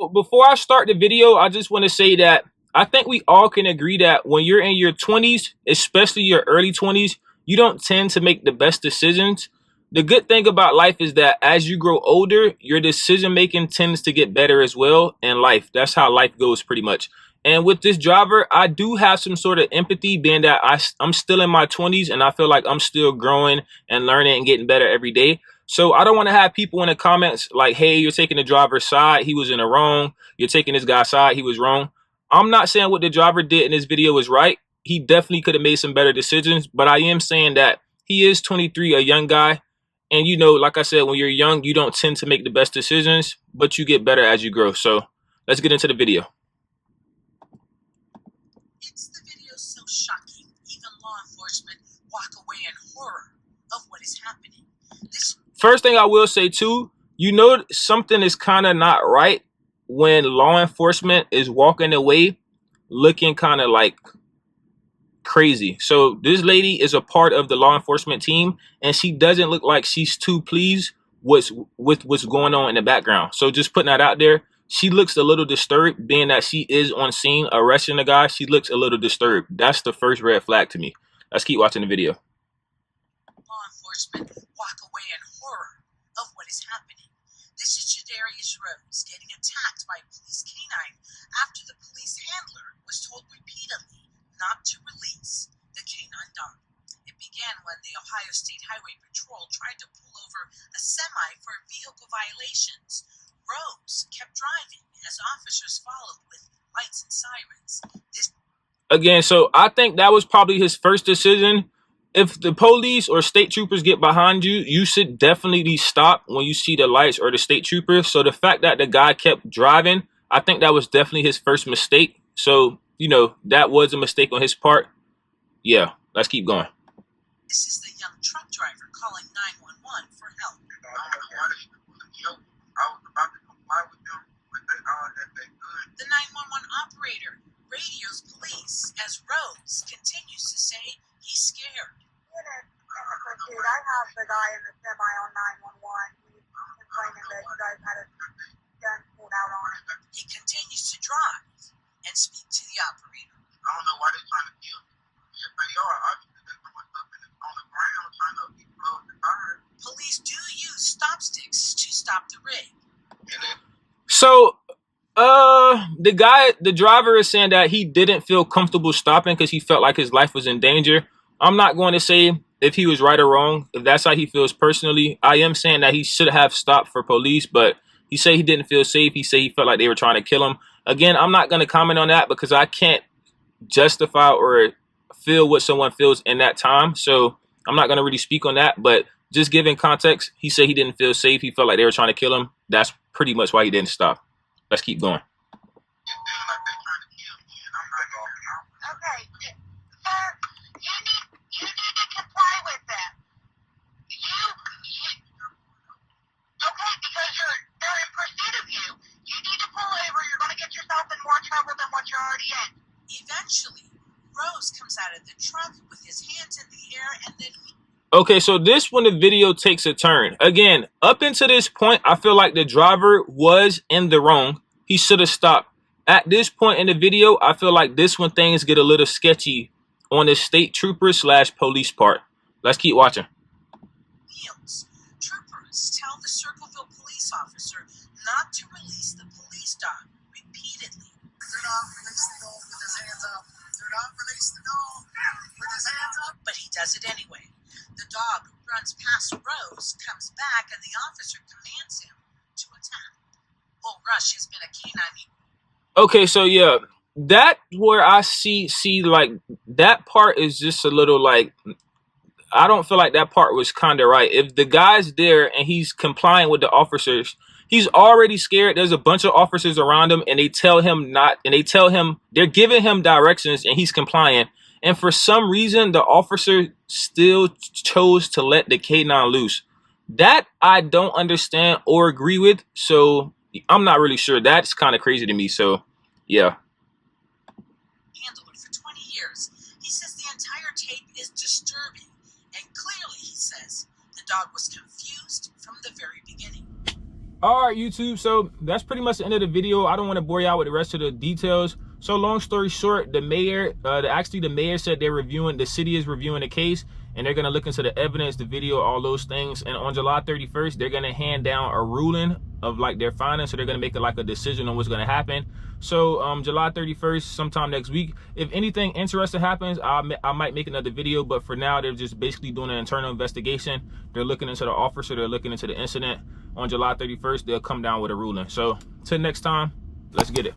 So before I start the video, I just want to say that I think we all can agree that when you're in your 20s, especially your early 20s, you don't tend to make the best decisions. The good thing about life is that as you grow older, your decision making tends to get better as well in life. That's how life goes pretty much. And with this driver, I do have some sort of empathy, being that I'm still in my 20s and I feel like I'm still growing and learning and getting better every day. So I don't want to have people in the comments like, hey, you're taking the driver's side. He was in the wrong. You're taking this guy's side. He was wrong. I'm not saying what the driver did in this video was right. He definitely could have made some better decisions, but I am saying that he is 23, a young guy. And, you know, like I said, when you're young, you don't tend to make the best decisions, but you get better as you grow. So let's get into the video. It's the video so shocking, even law enforcement walk away in horror of what is happening. First thing I will say too, you know something is kind of not right when law enforcement is walking away looking kind of like crazy. So this lady is a part of the law enforcement team and she doesn't look like she's too pleased with what's going on in the background. So just putting that out there, she looks a little disturbed, being that she is on scene arresting the guy. She looks a little disturbed. That's the first red flag to me. Let's keep watching the video. Law enforcement walk away in horror of what is happening. This is Jadarius Rose getting attacked by a police canine after the police handler was told repeatedly not to release the canine dog. It began when the Ohio State Highway Patrol tried to pull over a semi for vehicle violations. Rose kept driving as officers followed with lights and sirens. Again, so I think that was probably his first decision. If the police or state troopers get behind you, you should definitely stop when you see the lights or the state troopers. So the fact that the guy kept driving, I think that was definitely his first mistake. So, you know, that was a mistake on his part. Yeah, let's keep going. This is the young truck driver calling 911 for help. The 911 operator radios police as Rose continues to say he's scared. I have the guy in the semi on 911. He's complaining that you guys had a gun pulled out on him. He continues to drive and speak to the operator. I don't know why they're trying to kill me. If they are, obviously there's so much stuff on the ground trying to explode the tires. Police do use stop sticks to stop the rig. So the driver is saying that he didn't feel comfortable stopping because he felt like his life was in danger. I'm not going to say if he was right or wrong, if that's how he feels personally. I am saying that he should have stopped for police, but he said he didn't feel safe. He said he felt like they were trying to kill him. Again, I'm not going to comment on that because I can't justify or feel what someone feels in that time. So I'm not going to really speak on that, but just giving context, he said he didn't feel safe. He felt like they were trying to kill him. That's pretty much why he didn't stop. Let's keep going. Okay, sir, you need to comply with that. Okay, because they're in pursuit of you. You need to pull over. You're going to get yourself in more trouble than what you're already in. Eventually, Rose comes out of the truck with his hands in the air and then Okay, so this when the video takes a turn. Again, up until this point, I feel like the driver was in the wrong. He should have stopped. At this point in the video, I feel like this when things get a little sketchy on the state trooper / police part. Let's keep watching. wheels. Troopers tell the Circleville police officer not to release the police dog repeatedly. Do not release the dog with his hands up. Do not release the dog with his hands up. But he does it anyway. The dog runs past Rose, comes back, and the officer commands him to attack. Well, Rush has been a canine. Okay, so yeah, that where I see like that part is just a little like I don't feel like that part was kind of right. If the guy's there and he's complying with the officers, he's already scared. There's a bunch of officers around him and they tell him not, and they tell him they're giving him directions and he's complying. And for some reason, the officer still chose to let the K9 loose. That I don't understand or agree with. So I'm not really sure. That's kind of crazy to me. So, yeah. Handled it for 20 years. He says the entire tape is disturbing. And clearly, he says, the dog was confused from the very beginning. All right, YouTube. So that's pretty much the end of the video. I don't want to bore you out with the rest of the details. So long story short, the mayor, the mayor said the city is reviewing the case, and they're going to look into the evidence, the video, all those things. And on July 31st, they're going to hand down a ruling of like their findings. So they're going to make it like a decision on what's going to happen. So July 31st, sometime next week, if anything interesting happens, I might make another video. But for now, they're just basically doing an internal investigation. They're looking into the officer. They're looking into the incident. On July 31st, they'll come down with a ruling. So till next time, let's get it.